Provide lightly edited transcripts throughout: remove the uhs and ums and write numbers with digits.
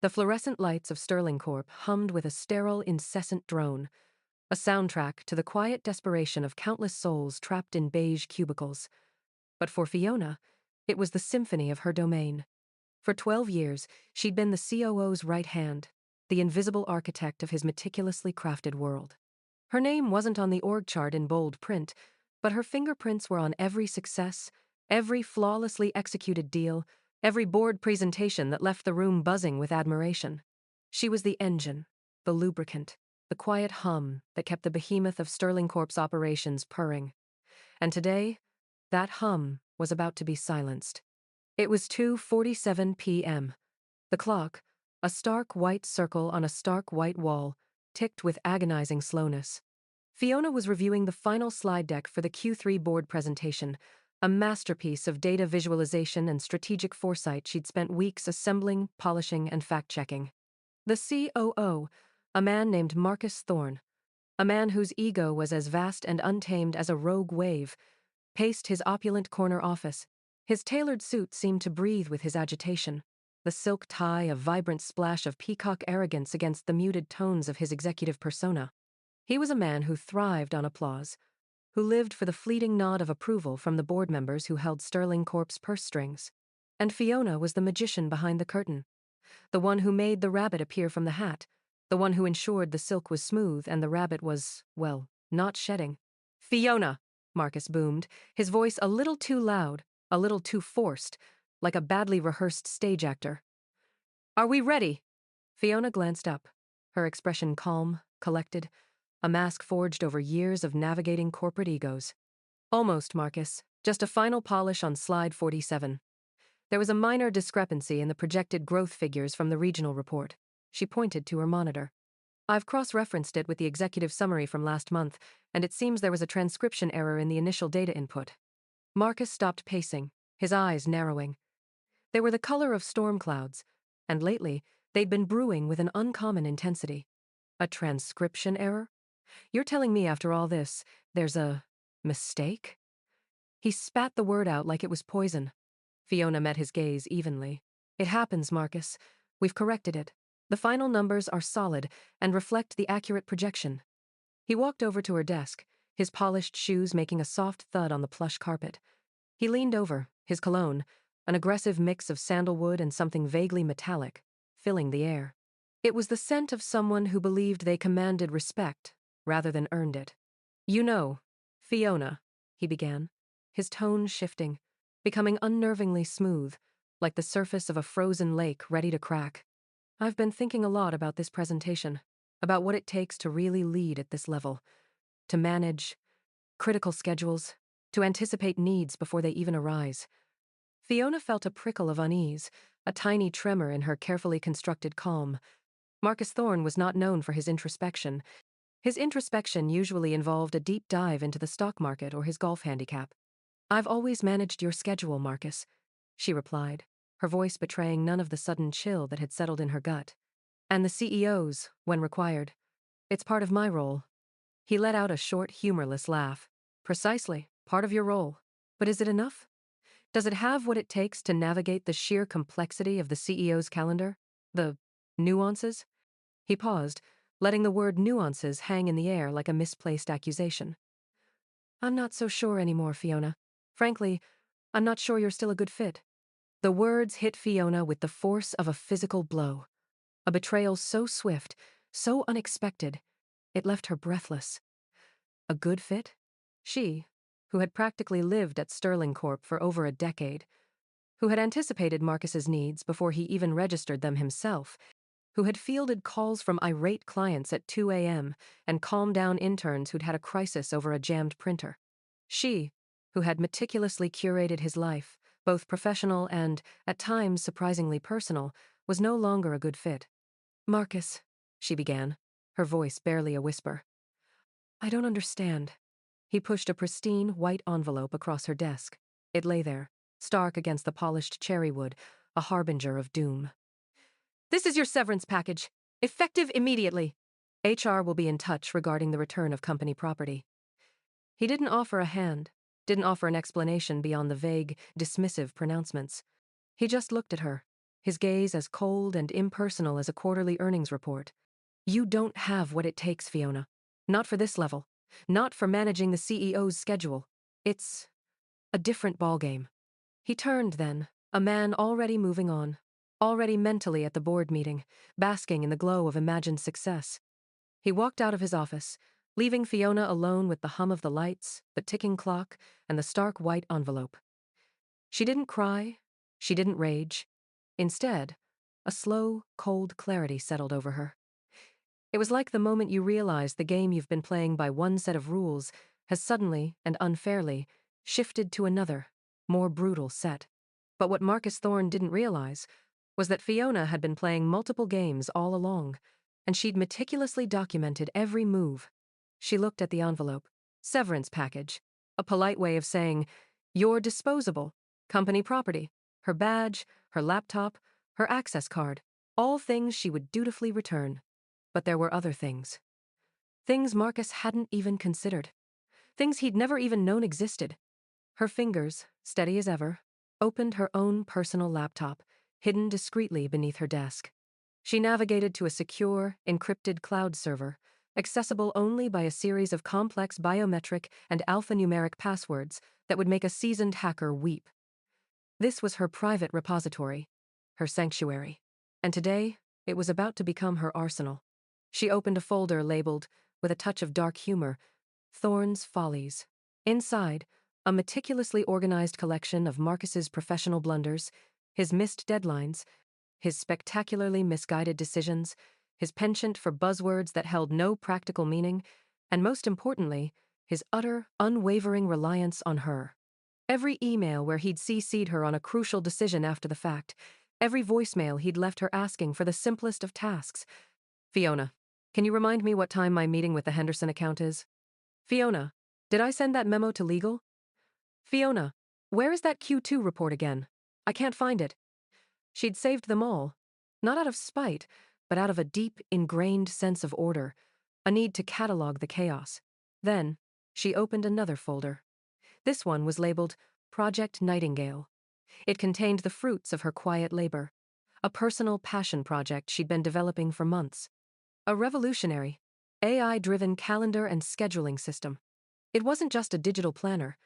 The fluorescent lights of Sterling Corp hummed with a sterile, incessant drone, a soundtrack to the quiet desperation of countless souls trapped in beige cubicles. But for Fiona, it was the symphony of her domain. For 12 years, she'd been the COO's right hand, the invisible architect of his meticulously crafted world. Her name wasn't on the org chart in bold print, but her fingerprints were on every success, every flawlessly executed deal, every board presentation that left the room buzzing with admiration. She was the engine, the lubricant, the quiet hum that kept the behemoth of Sterling Corp's operations purring. And today, that hum was about to be silenced. It was 2:47 p.m. The clock, a stark white circle on a stark white wall, ticked with agonizing slowness. Fiona was reviewing the final slide deck for the Q3 board presentation, a masterpiece of data visualization and strategic foresight she'd spent weeks assembling, polishing, and fact-checking. The COO, a man named Marcus Thorne, a man whose ego was as vast and untamed as a rogue wave, paced his opulent corner office. His tailored suit seemed to breathe with his agitation, the silk tie a vibrant splash of peacock arrogance against the muted tones of his executive persona. He was a man who thrived on applause, who lived for the fleeting nod of approval from the board members who held Sterling Corp's purse strings. And Fiona was the magician behind the curtain, the one who made the rabbit appear from the hat, the one who ensured the silk was smooth and the rabbit was, well, not shedding. "Fiona!" Marcus boomed, his voice a little too loud, a little too forced, like a badly rehearsed stage actor. "Are we ready?" Fiona glanced up, her expression calm, collected, a mask forged over years of navigating corporate egos. "Almost, Marcus. Just a final polish on slide 47. There was a minor discrepancy in the projected growth figures from the regional report." She pointed to her monitor. "I've cross-referenced it with the executive summary from last month, and it seems there was a transcription error in the initial data input." Marcus stopped pacing, his eyes narrowing. They were the color of storm clouds, and lately they'd been brewing with an uncommon intensity. "A transcription error? You're telling me after all this, there's a mistake?" He spat the word out like it was poison. Fiona met his gaze evenly. "It happens, Marcus. We've corrected it. The final numbers are solid and reflect the accurate projection." He walked over to her desk, his polished shoes making a soft thud on the plush carpet. He leaned over, his cologne, an aggressive mix of sandalwood and something vaguely metallic, filling the air. It was the scent of someone who believed they commanded respect rather than earned it. "You know, Fiona," he began, his tone shifting, becoming unnervingly smooth, like the surface of a frozen lake ready to crack. "I've been thinking a lot about this presentation, about what it takes to really lead at this level, to manage critical schedules, to anticipate needs before they even arise." Fiona felt a prickle of unease, a tiny tremor in her carefully constructed calm. Marcus Thorne was not known for his introspection. His introspection usually involved a deep dive into the stock market or his golf handicap. "I've always managed your schedule, Marcus," she replied, her voice betraying none of the sudden chill that had settled in her gut. "And the CEO's, when required. It's part of my role." He let out a short, humorless laugh. "Precisely, part of your role. But is it enough? Does it have what it takes to navigate the sheer complexity of the CEO's calendar? The nuances?" He paused, letting the word nuances hang in the air like a misplaced accusation. "I'm not so sure anymore, Fiona. Frankly, I'm not sure you're still a good fit." The words hit Fiona with the force of a physical blow. A betrayal so swift, so unexpected, it left her breathless. A good fit? She, who had practically lived at Sterling Corp for over a decade, who had anticipated Marcus's needs before he even registered them himself, who had fielded calls from irate clients at 2 a.m. and calmed down interns who'd had a crisis over a jammed printer. She, who had meticulously curated his life, both professional and, at times, surprisingly personal, was no longer a good fit. "Marcus," she began, her voice barely a whisper. "I don't understand." He pushed a pristine, white envelope across her desk. It lay there, stark against the polished cherry wood, a harbinger of doom. "This is your severance package. Effective immediately. HR will be in touch regarding the return of company property." He didn't offer a hand, didn't offer an explanation beyond the vague, dismissive pronouncements. He just looked at her, his gaze as cold and impersonal as a quarterly earnings report. You don't have what it takes, Fiona. Not for this level. Not for managing the CEO's schedule. It's a different ballgame. He turned then, a man already moving on, already mentally at the board meeting, basking in the glow of imagined success. He walked out of his office, leaving Fiona alone with the hum of the lights, the ticking clock, and the stark white envelope. She didn't cry. She didn't rage. Instead, a slow, cold clarity settled over her. It was like the moment you realize the game you've been playing by one set of rules has suddenly and unfairly shifted to another, more brutal set. But what Marcus Thorne didn't realize was that Fiona had been playing multiple games all along, and she'd meticulously documented every move. She looked at the envelope. Severance package. A polite way of saying, "You're disposable. Company property." Her badge, her laptop, her access card. All things she would dutifully return. But there were other things. Things Marcus hadn't even considered. Things he'd never even known existed. Her fingers, steady as ever, opened her own personal laptop, hidden discreetly beneath her desk. She navigated to a secure, encrypted cloud server, accessible only by a series of complex biometric and alphanumeric passwords that would make a seasoned hacker weep. This was her private repository, her sanctuary, and today it was about to become her arsenal. She opened a folder labeled, with a touch of dark humor, Thorne's Follies. Inside, a meticulously organized collection of Marcus's professional blunders, his missed deadlines, his spectacularly misguided decisions, his penchant for buzzwords that held no practical meaning, and most importantly, his utter, unwavering reliance on her. Every email where he'd CC'd her on a crucial decision after the fact, every voicemail he'd left her asking for the simplest of tasks. Fiona, can you remind me what time my meeting with the Henderson account is? Fiona, did I send that memo to legal? Fiona, where is that Q2 report again? I can't find it. She'd saved them all, not out of spite, but out of a deep, ingrained sense of order, a need to catalog the chaos. Then, she opened another folder. This one was labeled Project Nightingale. It contained the fruits of her quiet labor, a personal passion project she'd been developing for months. A revolutionary, AI-driven calendar and scheduling system. It wasn't just a digital planner.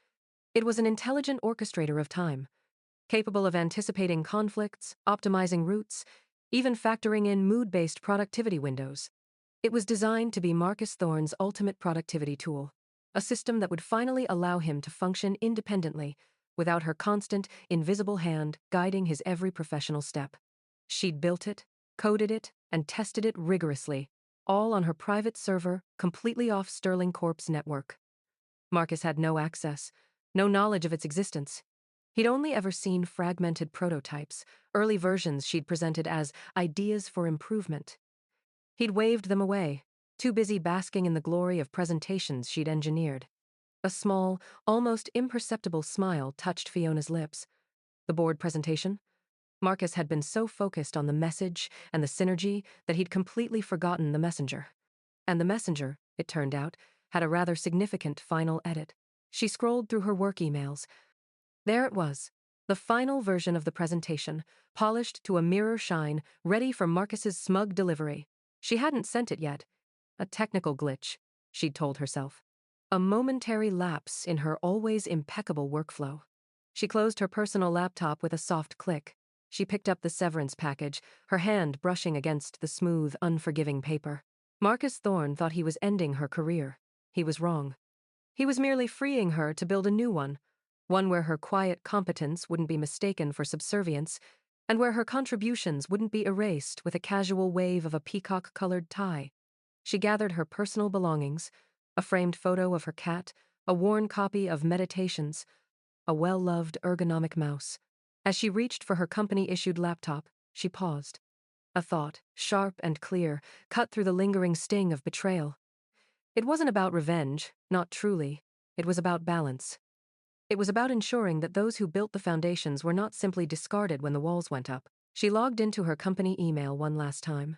It was an intelligent orchestrator of time, capable of anticipating conflicts, optimizing routes, even factoring in mood-based productivity windows. It was designed to be Marcus Thorne's ultimate productivity tool, a system that would finally allow him to function independently, without her constant, invisible hand guiding his every professional step. She'd built it, coded it, and tested it rigorously, all on her private server, completely off Sterling Corp's network. Marcus had no access, no knowledge of its existence. He'd only ever seen fragmented prototypes, early versions she'd presented as ideas for improvement. He'd waved them away, too busy basking in the glory of presentations she'd engineered. A small, almost imperceptible smile touched Fiona's lips. The board presentation? Marcus had been so focused on the message and the synergy that he'd completely forgotten the messenger. And the messenger, it turned out, had a rather significant final edit. She scrolled through her work emails. There it was, the final version of the presentation, polished to a mirror shine, ready for Marcus's smug delivery. She hadn't sent it yet. A technical glitch, she'd told herself. A momentary lapse in her always impeccable workflow. She closed her personal laptop with a soft click. She picked up the severance package, her hand brushing against the smooth, unforgiving paper. Marcus Thorne thought he was ending her career. He was wrong. He was merely freeing her to build a new one where her quiet competence wouldn't be mistaken for subservience, and where her contributions wouldn't be erased with a casual wave of a peacock-colored tie. She gathered her personal belongings, a framed photo of her cat, a worn copy of Meditations, a well-loved ergonomic mouse. As she reached for her company-issued laptop, she paused. A thought, sharp and clear, cut through the lingering sting of betrayal. It wasn't about revenge, not truly. It was about balance. It was about ensuring that those who built the foundations were not simply discarded when the walls went up. She logged into her company email one last time.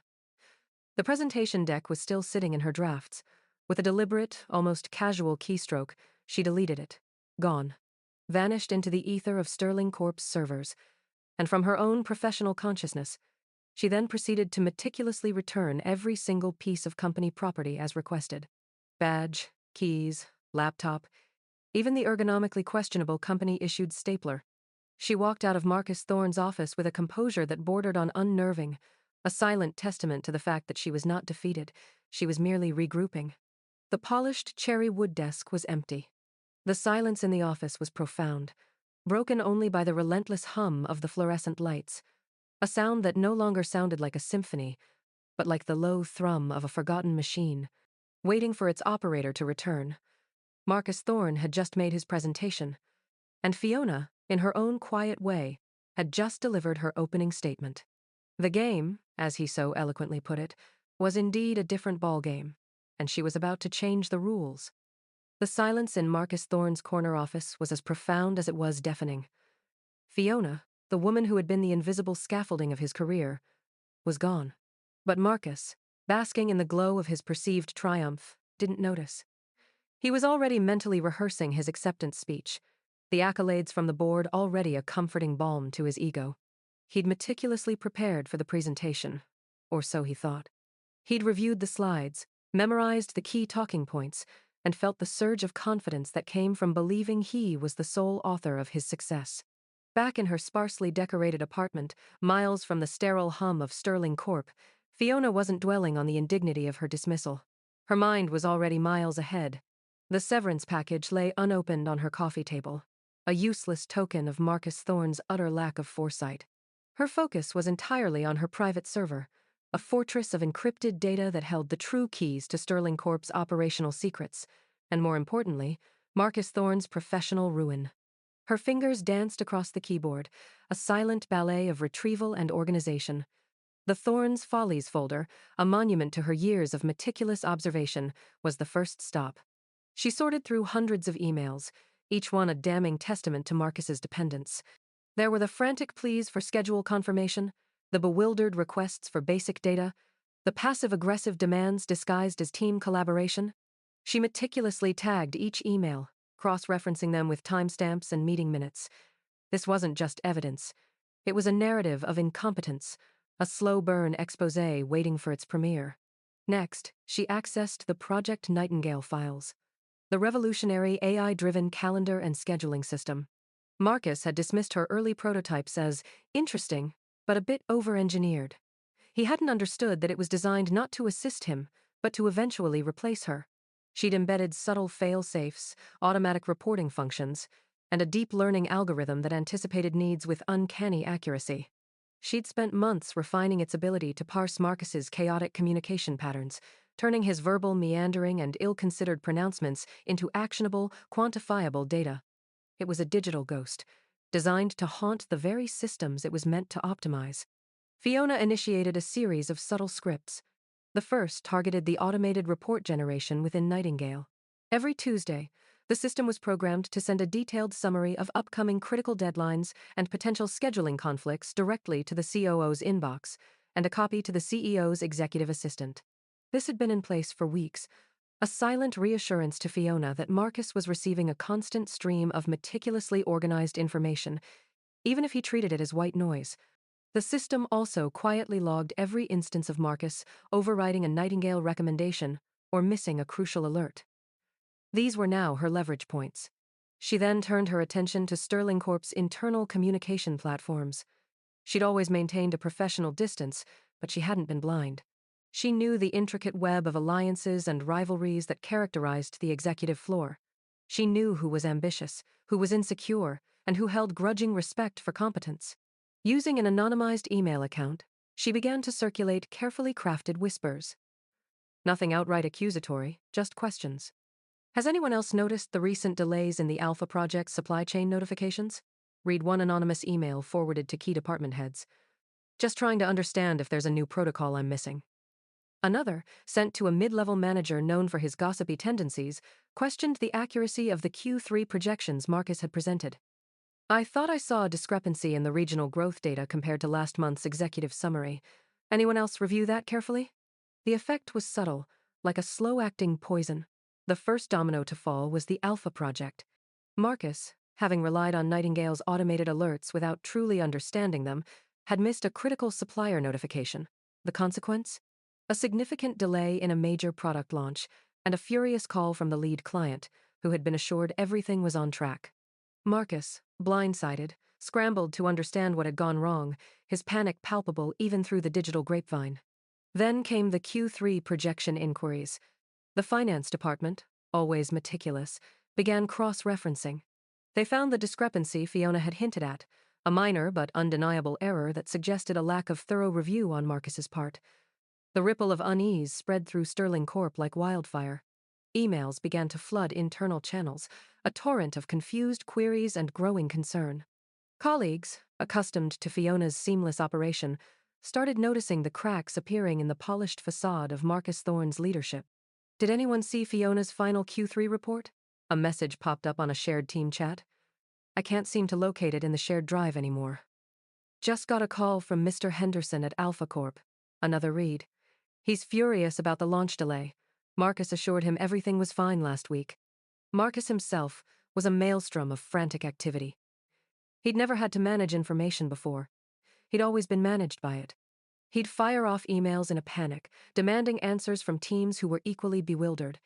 The presentation deck was still sitting in her drafts. With a deliberate, almost casual keystroke, she deleted it. Gone. Vanished into the ether of Sterling Corp's servers. And from her own professional consciousness, she then proceeded to meticulously return every single piece of company property as requested. Badge, keys, laptop, even the ergonomically questionable company-issued stapler. She walked out of Marcus Thorne's office with a composure that bordered on unnerving, a silent testament to the fact that she was not defeated, she was merely regrouping. The polished cherry wood desk was empty. The silence in the office was profound, broken only by the relentless hum of the fluorescent lights, a sound that no longer sounded like a symphony, but like the low thrum of a forgotten machine, waiting for its operator to return. Marcus Thorne had just made his presentation, and Fiona, in her own quiet way, had just delivered her opening statement. The game, as he so eloquently put it, was indeed a different ballgame, and she was about to change the rules. The silence in Marcus Thorne's corner office was as profound as it was deafening. Fiona, the woman who had been the invisible scaffolding of his career, was gone. But Marcus, basking in the glow of his perceived triumph, didn't notice. He was already mentally rehearsing his acceptance speech, the accolades from the board already a comforting balm to his ego. He'd meticulously prepared for the presentation, or so he thought. He'd reviewed the slides, memorized the key talking points, and felt the surge of confidence that came from believing he was the sole author of his success. Back in her sparsely decorated apartment, miles from the sterile hum of Sterling Corp, Fiona wasn't dwelling on the indignity of her dismissal. Her mind was already miles ahead. The severance package lay unopened on her coffee table, a useless token of Marcus Thorne's utter lack of foresight. Her focus was entirely on her private server, a fortress of encrypted data that held the true keys to Sterling Corp's operational secrets, and more importantly, Marcus Thorne's professional ruin. Her fingers danced across the keyboard, a silent ballet of retrieval and organization. The Thorne's Follies folder, a monument to her years of meticulous observation, was the first stop. She sorted through hundreds of emails, each one a damning testament to Marcus's dependence. There were the frantic pleas for schedule confirmation, the bewildered requests for basic data, the passive-aggressive demands disguised as team collaboration. She meticulously tagged each email, cross-referencing them with timestamps and meeting minutes. This wasn't just evidence. It was a narrative of incompetence, a slow-burn exposé waiting for its premiere. Next, she accessed the Project Nightingale files, the revolutionary AI-driven calendar and scheduling system. Marcus had dismissed her early prototypes as interesting, but a bit over-engineered. He hadn't understood that it was designed not to assist him, but to eventually replace her. She'd embedded subtle fail-safes, automatic reporting functions, and a deep learning algorithm that anticipated needs with uncanny accuracy. She'd spent months refining its ability to parse Marcus's chaotic communication patterns, turning his verbal meandering and ill-considered pronouncements into actionable, quantifiable data. It was a digital ghost, designed to haunt the very systems it was meant to optimize. Fiona initiated a series of subtle scripts. The first targeted the automated report generation within Nightingale. Every Tuesday, the system was programmed to send a detailed summary of upcoming critical deadlines and potential scheduling conflicts directly to the COO's inbox, and a copy to the CEO's executive assistant. This had been in place for weeks, a silent reassurance to Fiona that Marcus was receiving a constant stream of meticulously organized information, even if he treated it as white noise. The system also quietly logged every instance of Marcus overriding a Nightingale recommendation or missing a crucial alert. These were now her leverage points. She then turned her attention to Sterling Corp's internal communication platforms. She'd always maintained a professional distance, but she hadn't been blind. She knew the intricate web of alliances and rivalries that characterized the executive floor. She knew who was ambitious, who was insecure, and who held grudging respect for competence. Using an anonymized email account, she began to circulate carefully crafted whispers. Nothing outright accusatory, just questions. Has anyone else noticed the recent delays in the Alpha Project's supply chain notifications? Read one anonymous email forwarded to key department heads. Just trying to understand if there's a new protocol I'm missing. Another, sent to a mid-level manager known for his gossipy tendencies, questioned the accuracy of the Q3 projections Marcus had presented. I thought I saw a discrepancy in the regional growth data compared to last month's executive summary. Anyone else review that carefully? The effect was subtle, like a slow-acting poison. The first domino to fall was the Alpha Project. Marcus, having relied on Nightingale's automated alerts without truly understanding them, had missed a critical supplier notification. The consequence? A significant delay in a major product launch, and a furious call from the lead client, who had been assured everything was on track. Marcus, blindsided, scrambled to understand what had gone wrong, his panic palpable even through the digital grapevine. Then came the Q3 projection inquiries. The finance department, always meticulous, began cross-referencing. They found the discrepancy Fiona had hinted at, a minor but undeniable error that suggested a lack of thorough review on Marcus's part. The ripple of unease spread through Sterling Corp like wildfire. Emails began to flood internal channels, a torrent of confused queries and growing concern. Colleagues, accustomed to Fiona's seamless operation, started noticing the cracks appearing in the polished facade of Marcus Thorne's leadership. Did anyone see Fiona's final Q3 report? A message popped up on a shared team chat. I can't seem to locate it in the shared drive anymore. Just got a call from Mr. Henderson at Alpha Corp. Another read. He's furious about the launch delay. Marcus assured him everything was fine last week. Marcus himself was a maelstrom of frantic activity. He'd never had to manage information before. He'd always been managed by it. He'd fire off emails in a panic, demanding answers from teams who were equally bewildered.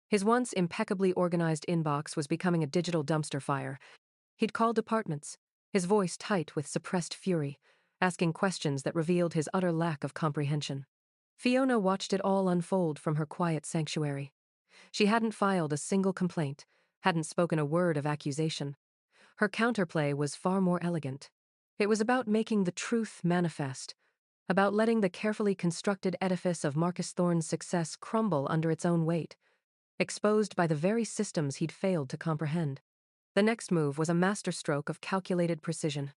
His once impeccably organized inbox was becoming a digital dumpster fire. He'd call departments, his voice tight with suppressed fury, asking questions that revealed his utter lack of comprehension. Fiona watched it all unfold from her quiet sanctuary. She hadn't filed a single complaint, hadn't spoken a word of accusation. Her counterplay was far more elegant. It was about making the truth manifest, about letting the carefully constructed edifice of Marcus Thorne's success crumble under its own weight, exposed by the very systems he'd failed to comprehend. The next move was a masterstroke of calculated precision.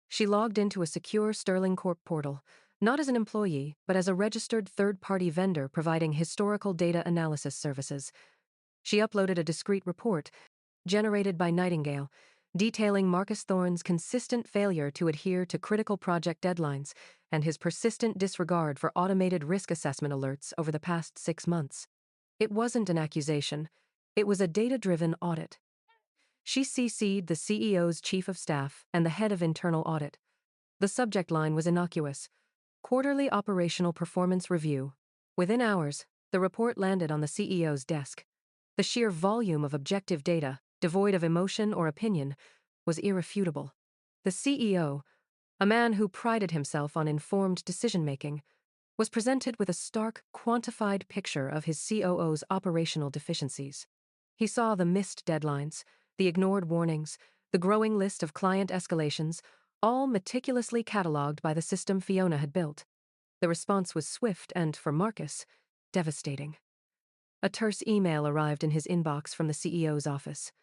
She logged into a secure Sterling Corp portal, not as an employee, but as a registered third-party vendor providing historical data analysis services. She uploaded a discrete report, generated by Nightingale, detailing Marcus Thorne's consistent failure to adhere to critical project deadlines and his persistent disregard for automated risk assessment alerts over the past 6 months. It wasn't an accusation. It was a data-driven audit. She CC'd the CEO's chief of staff and the head of internal audit. The subject line was innocuous: Quarterly Operational Performance Review. Within hours, the report landed on the CEO's desk. The sheer volume of objective data, devoid of emotion or opinion, was irrefutable. The CEO, a man who prided himself on informed decision-making, was presented with a stark, quantified picture of his COO's operational deficiencies. He saw the missed deadlines, the ignored warnings, the growing list of client escalations, all meticulously catalogued by the system Fiona had built. The response was swift and, for Marcus, devastating. A terse email arrived in his inbox from the CEO's office.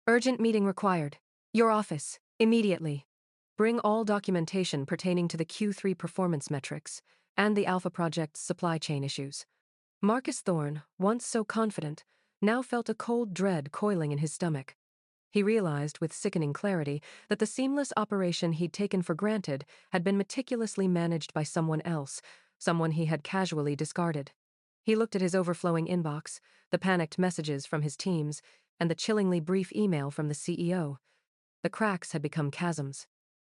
Urgent meeting required. Your office, immediately. Bring all documentation pertaining to the Q3 performance metrics and the Alpha Project's supply chain issues. Marcus Thorne, once so confident, now felt a cold dread coiling in his stomach. He realized with sickening clarity that the seamless operation he'd taken for granted had been meticulously managed by someone else, someone he had casually discarded. He looked at his overflowing inbox, the panicked messages from his teams, and the chillingly brief email from the CEO. The cracks had become chasms.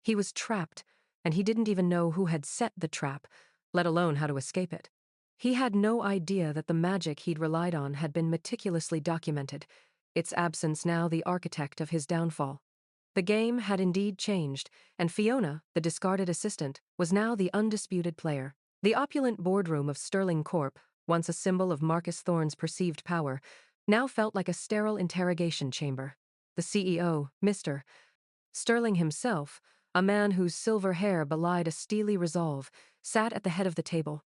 He was trapped, and he didn't even know who had set the trap, let alone how to escape it. He had no idea that the magic he'd relied on had been meticulously documented, its absence now the architect of his downfall. The game had indeed changed, and Fiona, the discarded assistant, was now the undisputed player. The opulent boardroom of Sterling Corp, once a symbol of Marcus Thorne's perceived power, now felt like a sterile interrogation chamber. The CEO, Mr. Sterling himself, a man whose silver hair belied a steely resolve, sat at the head of the table.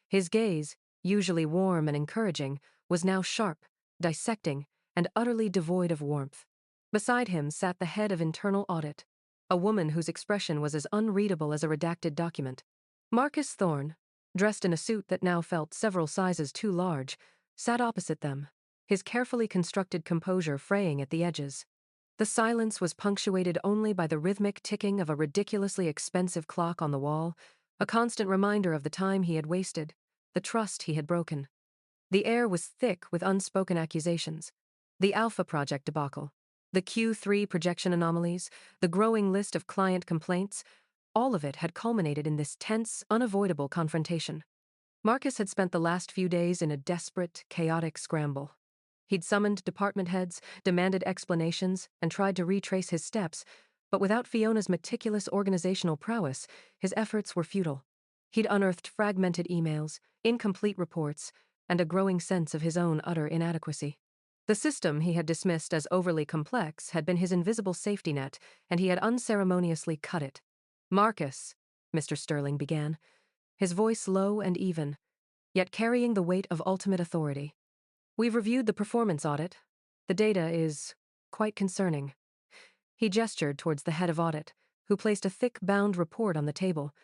His gaze, usually warm and encouraging, was now sharp, dissecting, and utterly devoid of warmth. Beside him sat the head of internal audit, a woman whose expression was as unreadable as a redacted document. Marcus Thorne, dressed in a suit that now felt several sizes too large, sat opposite them, his carefully constructed composure fraying at the edges. The silence was punctuated only by the rhythmic ticking of a ridiculously expensive clock on the wall, a constant reminder of the time he had wasted, the trust he had broken. The air was thick with unspoken accusations. The Alpha Project debacle, The Q3 projection anomalies, the growing list of client complaints, all of it had culminated in this tense, unavoidable confrontation. Marcus had spent the last few days in a desperate, chaotic scramble. He'd summoned department heads, demanded explanations, and tried to retrace his steps, but without Fiona's meticulous organizational prowess, his efforts were futile. He'd unearthed fragmented emails, incomplete reports, and a growing sense of his own utter inadequacy. The system he had dismissed as overly complex had been his invisible safety net, and he had unceremoniously cut it. "Marcus," Mr. Sterling began, his voice low and even, yet carrying the weight of ultimate authority. "We've reviewed the performance audit. The data is quite concerning." He gestured towards the head of audit, who placed a thick bound report on the table.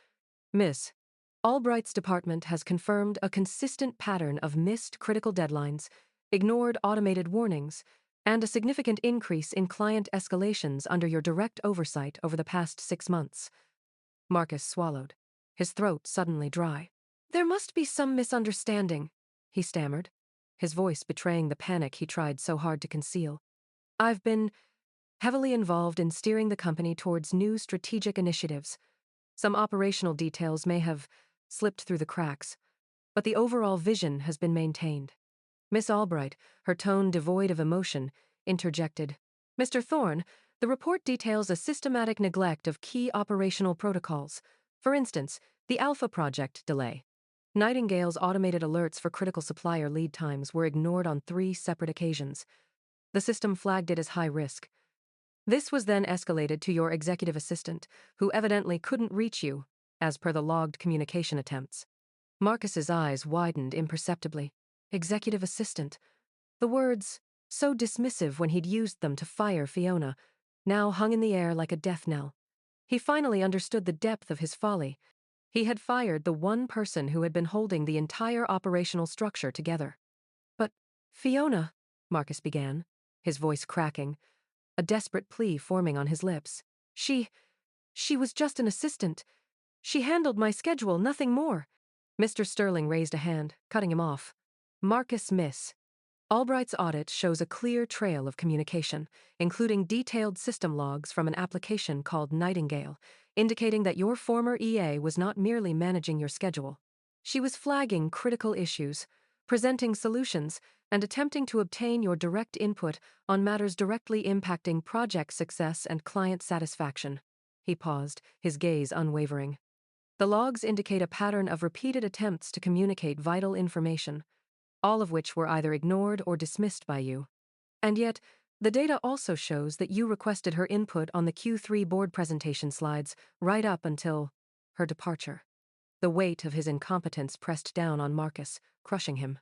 "Miss, Albright's department has confirmed a consistent pattern of missed critical deadlines, ignored automated warnings, and a significant increase in client escalations under your direct oversight over the past 6 months." Marcus swallowed, his throat suddenly dry. "There must be some misunderstanding," he stammered, his voice betraying the panic he tried so hard to conceal. "I've been heavily involved in steering the company towards new strategic initiatives. Some operational details may have slipped through the cracks, but the overall vision has been maintained." Miss Albright, her tone devoid of emotion, interjected. "Mr. Thorne, the report details a systematic neglect of key operational protocols. For instance, the Alpha project delay. Nightingale's automated alerts for critical supplier lead times were ignored on 3 separate occasions. The system flagged it as high risk. This was then escalated to your executive assistant, who evidently couldn't reach you, as per the logged communication attempts." Marcus's eyes widened imperceptibly. Executive assistant. The words, so dismissive when he'd used them to fire Fiona, now hung in the air like a death knell. He finally understood the depth of his folly. He had fired the one person who had been holding the entire operational structure together. "But, Fiona," Marcus began, his voice cracking, a desperate plea forming on his lips. She was just an assistant. She handled my schedule, nothing more." Mr. Sterling raised a hand, cutting him off. "Marcus, miss. Albright's audit shows a clear trail of communication, including detailed system logs from an application called Nightingale, indicating that your former EA was not merely managing your schedule. She was flagging critical issues, presenting solutions, and attempting to obtain your direct input on matters directly impacting project success and client satisfaction." He paused, his gaze unwavering. "The logs indicate a pattern of repeated attempts to communicate vital information, all of which were either ignored or dismissed by you. And yet, the data also shows that you requested her input on the Q3 board presentation slides right up until her departure." The weight of his incompetence pressed down on Marcus, crushing him.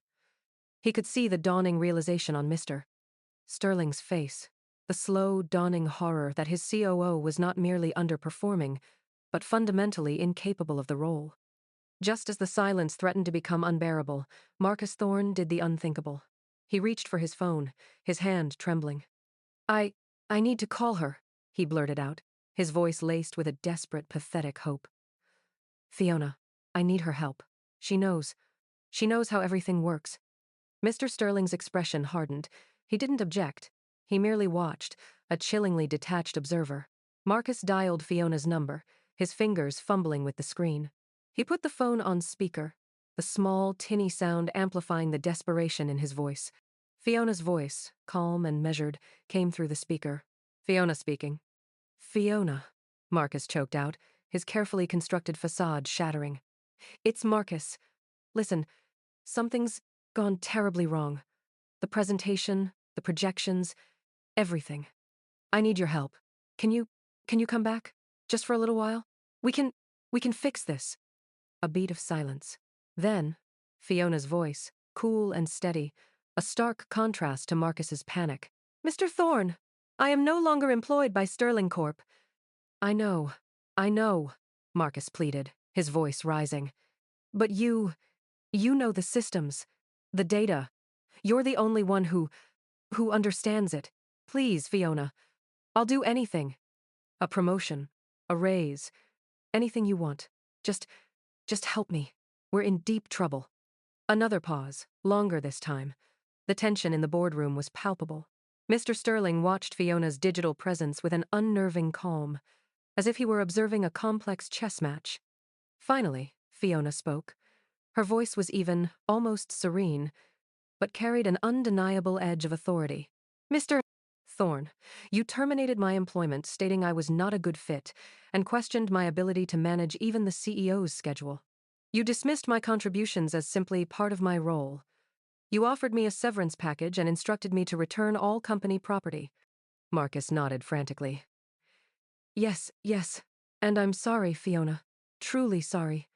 He could see the dawning realization on Mr. Sterling's face, the slow, dawning horror that his COO was not merely underperforming, but fundamentally incapable of the role. Just as the silence threatened to become unbearable, Marcus Thorne did the unthinkable. He reached for his phone, his hand trembling. I need to call her," he blurted out, his voice laced with a desperate, pathetic hope. "Fiona, I need her help. She knows how everything works." Mr. Sterling's expression hardened. He didn't object. He merely watched, a chillingly detached observer. Marcus dialed Fiona's number, his fingers fumbling with the screen. He put the phone on speaker, the small, tinny sound amplifying the desperation in his voice. Fiona's voice, calm and measured, came through the speaker. "Fiona speaking." "Fiona," Marcus choked out, his carefully constructed facade shattering. "It's Marcus. Listen, something's gone terribly wrong. The presentation, the projections, everything. I need your help. Can you come back? Just for a little while? We can fix this." A beat of silence. Then, Fiona's voice, cool and steady, a stark contrast to Marcus's panic. "Mr. Thorne, I am no longer employed by Sterling Corp." I know," Marcus pleaded, his voice rising. "But you know the systems, the data. You're the only one who understands it. Please, Fiona, I'll do anything. A promotion, a raise, anything you want. Just help me. We're in deep trouble." Another pause, longer this time. The tension in the boardroom was palpable. Mr. Sterling watched Fiona's digital presence with an unnerving calm, as if he were observing a complex chess match. Finally, Fiona spoke. Her voice was even, almost serene, but carried an undeniable edge of authority. Mr. Thorne, you terminated my employment, stating I was not a good fit, and questioned my ability to manage even the CEO's schedule. You dismissed my contributions as simply part of my role. You offered me a severance package and instructed me to return all company property. Marcus nodded frantically. Yes, and I'm sorry, Fiona. Truly sorry.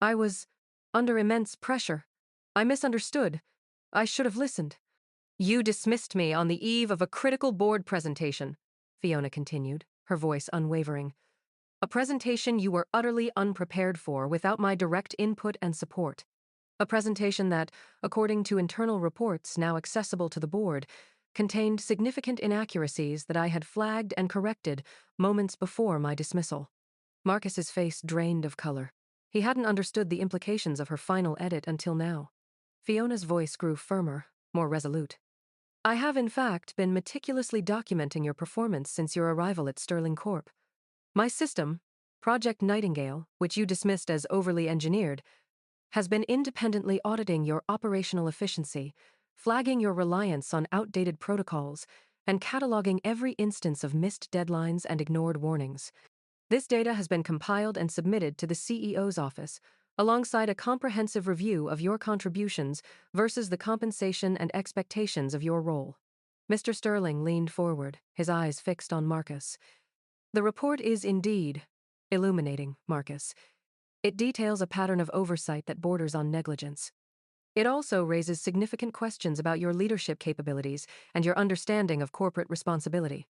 I was under immense pressure. I misunderstood. I should have listened. You dismissed me on the eve of a critical board presentation, Fiona continued, her voice unwavering. A presentation you were utterly unprepared for without my direct input and support. A presentation that, according to internal reports now accessible to the board, contained significant inaccuracies that I had flagged and corrected moments before my dismissal. Marcus's face drained of color. He hadn't understood the implications of her final edit until now. Fiona's voice grew firmer, more resolute. I have, in fact, been meticulously documenting your performance since your arrival at Sterling Corp. My system, Project Nightingale, which you dismissed as overly engineered, has been independently auditing your operational efficiency, flagging your reliance on outdated protocols, and cataloging every instance of missed deadlines and ignored warnings. This data has been compiled and submitted to the CEO's office, alongside a comprehensive review of your contributions versus the compensation and expectations of your role. Mr. Sterling leaned forward, his eyes fixed on Marcus. The report is indeed illuminating, Marcus. It details a pattern of oversight that borders on negligence. It also raises significant questions about your leadership capabilities and your understanding of corporate responsibility.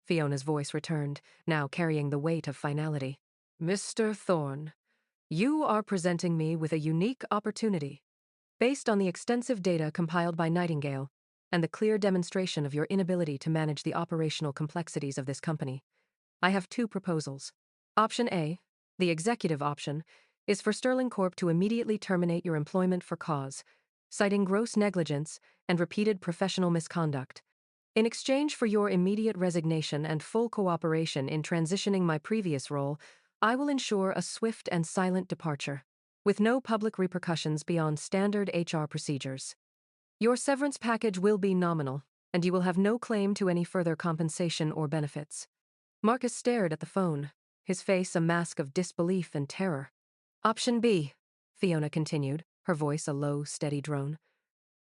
Fiona's voice returned, now carrying the weight of finality. Mr. Thorne, you are presenting me with a unique opportunity. Based on the extensive data compiled by Nightingale and the clear demonstration of your inability to manage the operational complexities of this company, I have two proposals. Option A, the executive option, is for Sterling Corp to immediately terminate your employment for cause, citing gross negligence and repeated professional misconduct. In exchange for your immediate resignation and full cooperation in transitioning my previous role, I will ensure a swift and silent departure, with no public repercussions beyond standard HR procedures. Your severance package will be nominal, and you will have no claim to any further compensation or benefits. Marcus stared at the phone, his face a mask of disbelief and terror. Option B, Fiona continued, her voice a low, steady drone,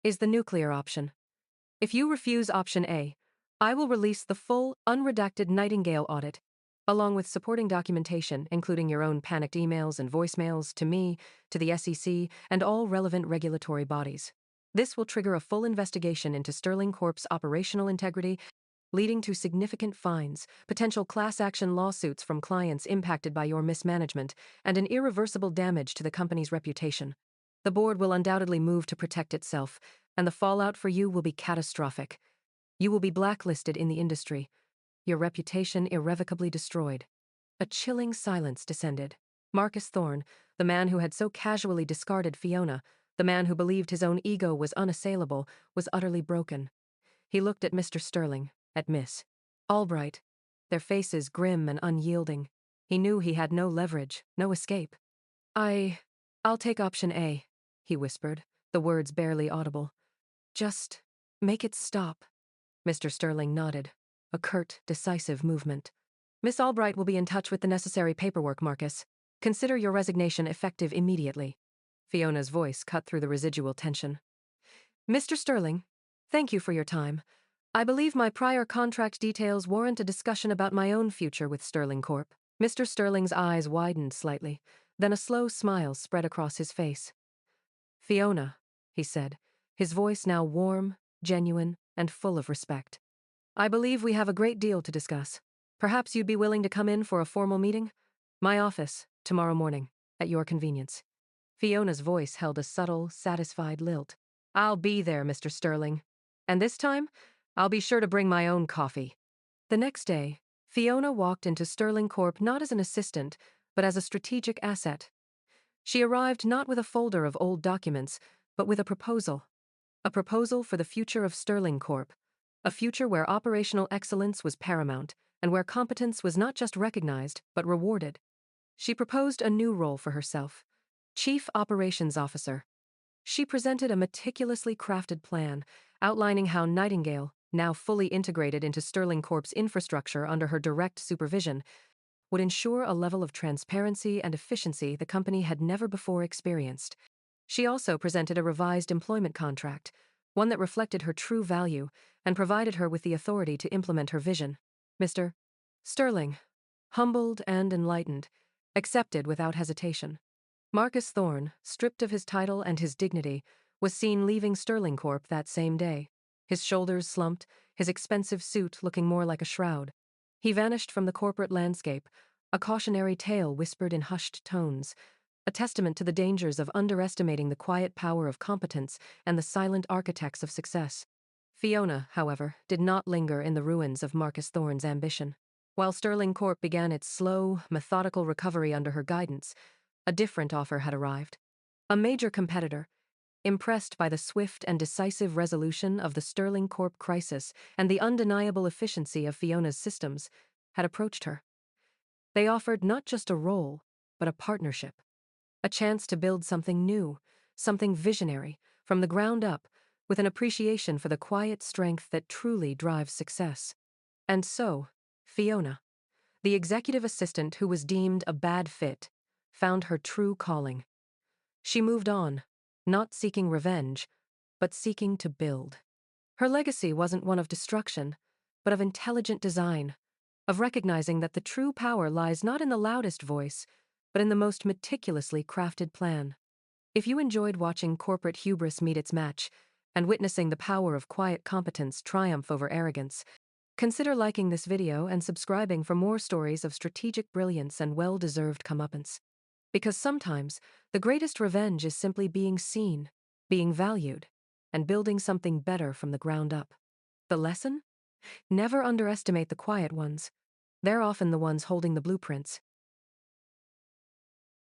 is the nuclear option. If you refuse option A, I will release the full, unredacted Nightingale audit, along with supporting documentation, including your own panicked emails and voicemails to me, to the SEC, and all relevant regulatory bodies. This will trigger a full investigation into Sterling Corp's operational integrity, leading to significant fines, potential class action lawsuits from clients impacted by your mismanagement, and an irreversible damage to the company's reputation. The board will undoubtedly move to protect itself, and the fallout for you will be catastrophic. You will be blacklisted in the industry, your reputation irrevocably destroyed. A chilling silence descended. Marcus Thorne, the man who had so casually discarded Fiona, the man who believed his own ego was unassailable, was utterly broken. He looked at Mr. Sterling, at Miss Albright, their faces grim and unyielding. He knew he had no leverage, no escape. I'll take option A, he whispered, the words barely audible. Just make it stop. Mr. Sterling nodded, a curt, decisive movement. Miss Albright will be in touch with the necessary paperwork, Marcus. Consider your resignation effective immediately. Fiona's voice cut through the residual tension. Mr. Sterling, thank you for your time. I believe my prior contract details warrant a discussion about my own future with Sterling Corp. Mr. Sterling's eyes widened slightly, then a slow smile spread across his face. Fiona, he said, his voice now warm, genuine, and full of respect. I believe we have a great deal to discuss. Perhaps you'd be willing to come in for a formal meeting? My office, tomorrow morning, at your convenience. Fiona's voice held a subtle, satisfied lilt. I'll be there, Mr. Sterling. And this time, I'll be sure to bring my own coffee. The next day, Fiona walked into Sterling Corp not as an assistant, but as a strategic asset. She arrived not with a folder of old documents, but with a proposal. A proposal for the future of Sterling Corp. A future where operational excellence was paramount and where competence was not just recognized but rewarded. She proposed a new role for herself, Chief Operations Officer. She presented a meticulously crafted plan outlining how Nightingale, now fully integrated into Sterling Corp's infrastructure under her direct supervision, would ensure a level of transparency and efficiency the company had never before experienced. She also presented a revised employment contract, one that reflected her true value and provided her with the authority to implement her vision. Mr. Sterling, humbled and enlightened, accepted without hesitation. Marcus Thorne, stripped of his title and his dignity, was seen leaving Sterling Corp that same day, his shoulders slumped, his expensive suit looking more like a shroud. He vanished from the corporate landscape, a cautionary tale whispered in hushed tones, a testament to the dangers of underestimating the quiet power of competence and the silent architects of success. Fiona, however, did not linger in the ruins of Marcus Thorne's ambition. While Sterling Corp began its slow, methodical recovery under her guidance, a different offer had arrived. A major competitor, impressed by the swift and decisive resolution of the Sterling Corp crisis and the undeniable efficiency of Fiona's systems, had approached her. They offered not just a role, but a partnership. A chance to build something new, something visionary, from the ground up, with an appreciation for the quiet strength that truly drives success. And so, Fiona, the executive assistant who was deemed a bad fit, found her true calling. She moved on, not seeking revenge, but seeking to build. Her legacy wasn't one of destruction, but of intelligent design, of recognizing that the true power lies not in the loudest voice, but in the most meticulously crafted plan. If you enjoyed watching corporate hubris meet its match and witnessing the power of quiet competence triumph over arrogance, consider liking this video and subscribing for more stories of strategic brilliance and well-deserved comeuppance. Because sometimes, the greatest revenge is simply being seen, being valued, and building something better from the ground up. The lesson? Never underestimate the quiet ones. They're often the ones holding the blueprints.